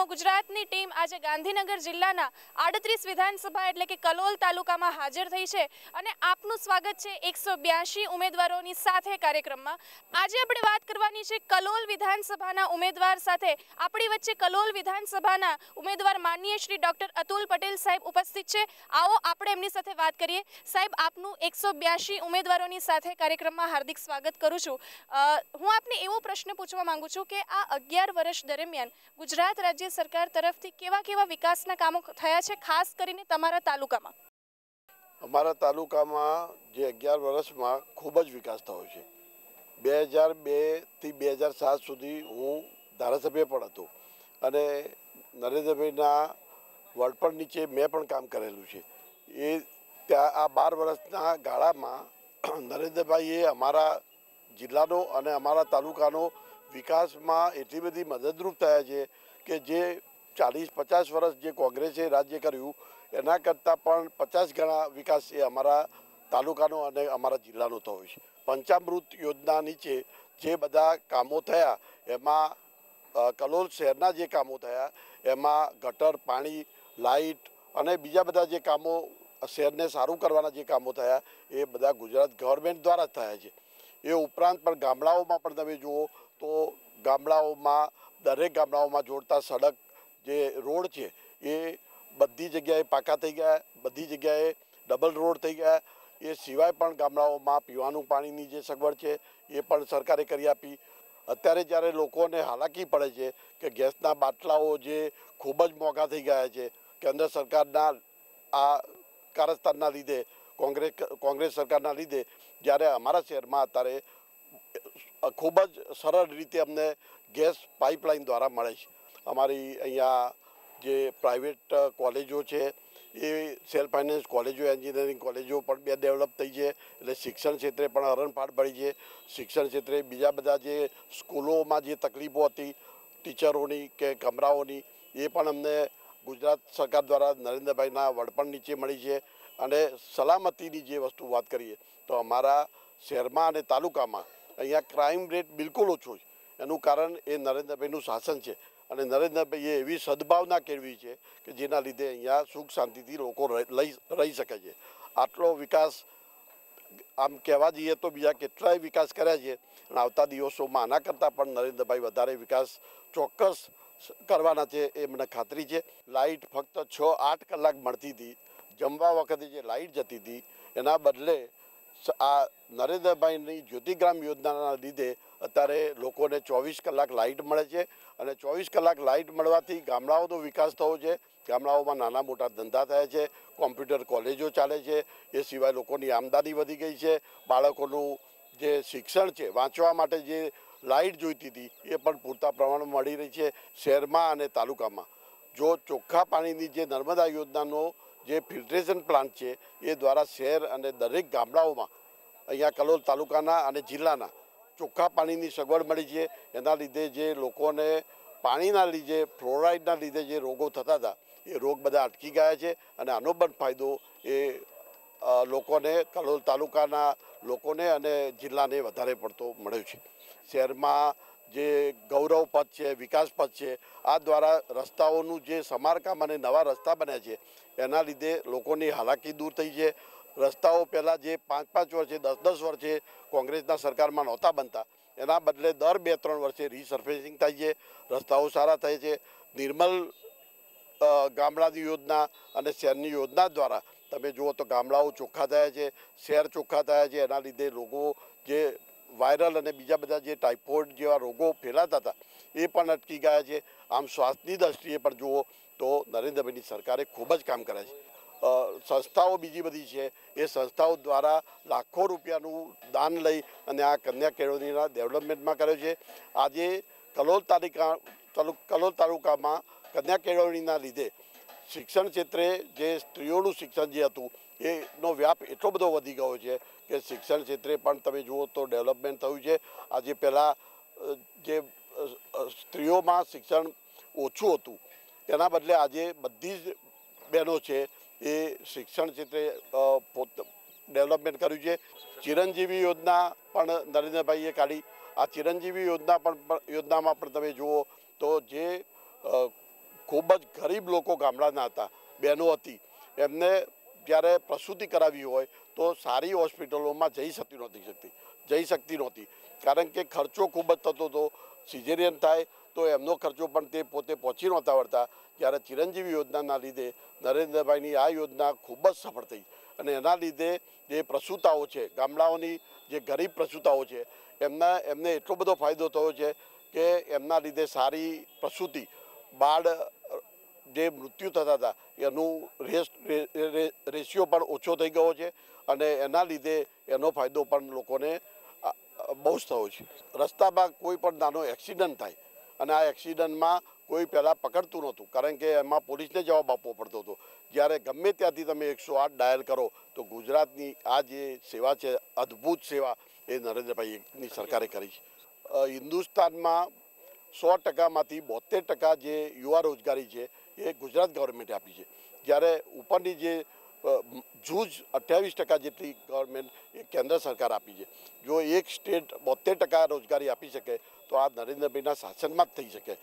નમો ગુજરાતની ટીમ આજે ગાંધીનગર જિલ્લાના 38 વિધાનસભા એટલે કે કલોલ તાલુકામાં હાજર થઈ છે અને આપનું સ્વાગત છે 182 ઉમેદવારોની સાથે કાર્યક્રમમાં। આજે આપણે વાત કરવાની છે કલોલ વિધાનસભાના ઉમેદવાર સાથે। આપણી વચ્ચે કલોલ વિધાનસભાના ઉમેદવાર માનનીય શ્રી ડોક્ટર અતુલ પટેલ સાહેબ ઉપસ્થિત છે। આવો આપણે એમની સાથે વાત કરીએ। સાહેબ, આપનું 182 ઉમેદવારોની સાથે કાર્યક્રમમાં હાર્દિક સ્વાગત કરું છું। હું આપને એવો પ્રશ્ન પૂછવા માંગુ છું કે આ 11 વર્ષ દરમિયાન ગુજરાત રાજ્ય સરકાર તરફથી કેવા વિકાસના કામો થયા છે, ખાસ કરીને તમારા તાલુકામાં? અમારા તાલુકામાં જે 11 વર્ષમાં ખૂબ જ વિકાસ થયો છે। 2002 થી 2007 સુધી હું ધારાસભ્ય પણ હતો અને નરેન્દ્રભાઈના વડપણ નીચે મેં પણ કામ કરેલું છે। એ ત્યાં આ 12 વર્ષના ગાળામાં નરેન્દ્રભાઈએ અમારા જિલ્લાનો અને અમારા તાલુકાનો વિકાસમાં એટલી બધી મદદરૂપ થયા છે કે જે 40-50 વર્ષ જે કોંગ્રેસે રાજ્ય કર્યું એના કરતાં પણ 50 ગણા વિકાસ એ અમારા તાલુકાનો અને અમારા જિલ્લાનો થયો છે। પંચામૃત યોજના નીચે જે બધા કામો થયા એમાં કલોલ શહેરના જે કામો થયા એમાં ગટર, પાણી, લાઇટ અને બીજા બધા જે કામો શહેરને સારું કરવાના જે કામો થયા એ બધા ગુજરાત ગવર્મેન્ટ દ્વારા જ થયા છે। એ ઉપરાંત પણ ગામડાઓમાં પણ તમે જુઓ તો ગામડાઓમાં દરેક ગામડાઓમાં જોડતા સડક જે રોડ છે એ બધી જગ્યાએ પાકા થઈ ગયા, બધી જગ્યાએ ડબલ રોડ થઈ ગયા। એ સિવાય પણ ગામડાઓમાં પીવાનું પાણીની જે સગવડ છે એ પણ સરકારે કરી આપી। અત્યારે જ્યારે લોકોને હાલાકી પડે છે કે ગેસના બાટલાઓ જે ખૂબ જ મોંઘા થઈ ગયા છે, કેન્દ્ર સરકારના આ કારસ્તાનના લીધે, કોંગ્રેસ સરકારના લીધે, જ્યારે અમારા શહેરમાં અત્યારે ખૂબ જ સરળ રીતે અમને ગેસ પાઇપલાઇન દ્વારા મળે છે। અમારી અહીંયા જે પ્રાઇવેટ કોલેજો છે એ સેલ્ફ ફાઇનાન્સ કોલેજો, એન્જિનિયરિંગ કોલેજો પણ બે ડેવલપ થઈ છે, એટલે શિક્ષણ ક્ષેત્રે પણ હરણફાળ પડી છે। શિક્ષણ ક્ષેત્રે બીજા બધા જે સ્કૂલોમાં જે તકલીફો હતી ટીચરોની કે કમરાઓની એ પણ અમને ગુજરાત સરકાર દ્વારા નરેન્દ્રભાઈના વડપણ નીચે મળી છે। અને સલામતીની જે વસ્તુ વાત કરીએ તો અમારા શહેરમાં અને તાલુકામાં અહીંયા ક્રાઇમ રેટ બિલકુલ ઓછો છે। એનું કારણ એ નરેન્દ્રભાઈનું શાસન છે અને નરેન્દ્રભાઈએ એવી સદભાવના કેળવી છે કે જેના લીધે અહીંયા સુખ શાંતિથી લોકો રહી શકે છે। આટલો વિકાસ આમ કહેવા જઈએ તો બીજા કેટલાય વિકાસ કર્યા છે અને આવતા દિવસોમાં આના કરતાં પણ નરેન્દ્રભાઈ વધારે વિકાસ ચોક્કસ કરવાના છે એ મને ખાતરી છે। લાઇટ ફક્ત 6-8 કલાક મળતી હતી, જમવા વખતે જે લાઇટ જતી હતી એના બદલે આ નરેન્દ્રભાઈની જ્યોતિગ્રામ યોજનાના લીધે અત્યારે લોકોને 24 કલાક લાઇટ મળે છે અને 24 કલાક લાઇટ મળવાથી ગામડાઓનો વિકાસ થયો છે। ગામડાઓમાં નાના મોટા ધંધા થયા છે, કોમ્પ્યુટર કોલેજો ચાલે છે, એ સિવાય લોકોની આમદની વધી ગઈ છે। બાળકોનું જે શિક્ષણ છે, વાંચવા માટે જે લાઇટ જોઈતી હતી એ પણ પૂરતા પ્રમાણમાં મળી રહી છે શહેરમાં અને તાલુકામાં। જો ચોખ્ખા પાણીની જે નર્મદા યોજનાનો જે ફિલ્ટ્રેશન પ્લાન્ટ છે એ દ્વારા શહેર અને દરેક ગામડાઓમાં અહીંયા કલોલ તાલુકાના અને જિલ્લાના ચોખ્ખા પાણીની સગવડ મળી છે। એના લીધે જે લોકોને પાણીના લીધે, ફ્લોરાઇડના લીધે જે રોગો થતા હતા એ રોગ બધા અટકી ગયા છે અને આનો પણ ફાયદો એ લોકોને, કલોલ તાલુકાના લોકોને અને જિલ્લાને વધારે પડતો મળ્યો છે। શહેરમાં જે ગૌરવ પથ છે, વિકાસ પથ છે, આ દ્વારા રસ્તાઓનું જે સમારકામ અને નવા રસ્તા બન્યા છે એના લીધે લોકોની હાલાકી દૂર થઈ છે। રસ્તાઓ પહેલાં જે 5-5 વર્ષે, 10-10 વર્ષે કોંગ્રેસના સરકારમાં નહોતા બનતા એના બદલે દર 2-3 વર્ષે રીસર્ફેસિંગ થાય છે, રસ્તાઓ સારા થાય છે। નિર્મલ ગામડાની યોજના અને શહેરની યોજના દ્વારા તમે જુઓ તો ગામડાઓ ચોખ્ખા થયા છે, શહેર ચોખ્ખા થયા છે। એના લીધે લોકો જે વાયરલ અને બીજા બધા જે ટાઇફોઇડ જેવા રોગો ફેલાતા હતા એ પણ અટકી ગયા છે। આમ સ્વાસ્થ્યની દ્રષ્ટિએ પણ જુઓ તો નરેન્દ્રભાઈની સરકારે ખૂબ જ કામ કર્યા છે। સંસ્થાઓ બીજી બધી છે એ સંસ્થાઓ દ્વારા લાખો રૂપિયાનું દાન લઈ અને આ કન્યા કેળવણીના ડેવલપમેન્ટમાં કર્યો છે। આજે કલોલ તાલુકામાં કન્યા કેળવણીના લીધે શિક્ષણ ક્ષેત્રે જે સ્ત્રીઓનું શિક્ષણ જે હતું એનો વ્યાપ એટલો બધો વધી ગયો છે કે શિક્ષણ ક્ષેત્રે પણ તમે જુઓ તો ડેવલપમેન્ટ થયું છે। આજે પહેલાં જે સ્ત્રીઓમાં શિક્ષણ ઓછું હતું એના બદલે આજે બધી જ બહેનો છે એ શિક્ષણ ક્ષેત્રે ડેવલપમેન્ટ કર્યું છે। ચિરંજીવી યોજના પણ નરેન્દ્રભાઈએ કાઢી। આ ચિરંજીવી યોજનામાં પણ તમે જુઓ તો જે ખૂબ જ ગરીબ લોકો ગામડાના હતા, બહેનો હતી, એમને જ્યારે પ્રસૂતિ કરાવી હોય તો સારી હોસ્પિટલોમાં જઈ શકતી નહોતી, કારણ કે ખર્ચો ખૂબ જ થતો હતો. સિઝેરિયન થાય તો એમનો ખર્ચો પણ તે પોતે પહોંચી નહોતા વળતા. જ્યારે ચિરંજીવી યોજનાના લીધે નરેન્દ્રભાઈની આ યોજના ખૂબ જ સફળ થઈ અને એના લીધે જે પ્રસૂતાઓ છે, ગામડાઓની જે ગરીબ પ્રસૂતાઓ છે, એમને એટલો બધો ફાયદો થયો છે કે એમના લીધે સારી પ્રસૂતિ, બાળ જે મૃત્યુ થતા હતા એનું રેશિયો પણ ઓછો થઈ ગયો છે અને એના લીધે એનો ફાયદો પણ લોકોને બહુ જ થયો છે. રસ્તામાં કોઈ પણ નાનો એક્સિડન્ટ થાય અને આ એક્સિડન્ટમાં કોઈ પહેલાં પકડતું નહોતું, કારણ કે એમાં પોલીસને જવાબ આપવો પડતો હતો. જ્યારે ગમે ત્યાંથી તમે 108 ડાયલ કરો તો ગુજરાતની આ જે સેવા છે, અદ્ભુત સેવા એ નરેન્દ્રભાઈની સરકારે કરી છે. હિન્દુસ્તાનમાં 100%માંથી 72% જે યુવા રોજગારી છે એ ગુજરાત ગવર્મેન્ટે આપી છે, જ્યારે ઉપરની જે જૂજ 28% જેટલી ગવર્મેન્ટ એ કેન્દ્ર સરકાર આપી છે. જો એક સ્ટેટ 72% રોજગારી આપી શકે તો આ નરેન્દ્રભાઈના શાસનમાં જ થઈ શકે.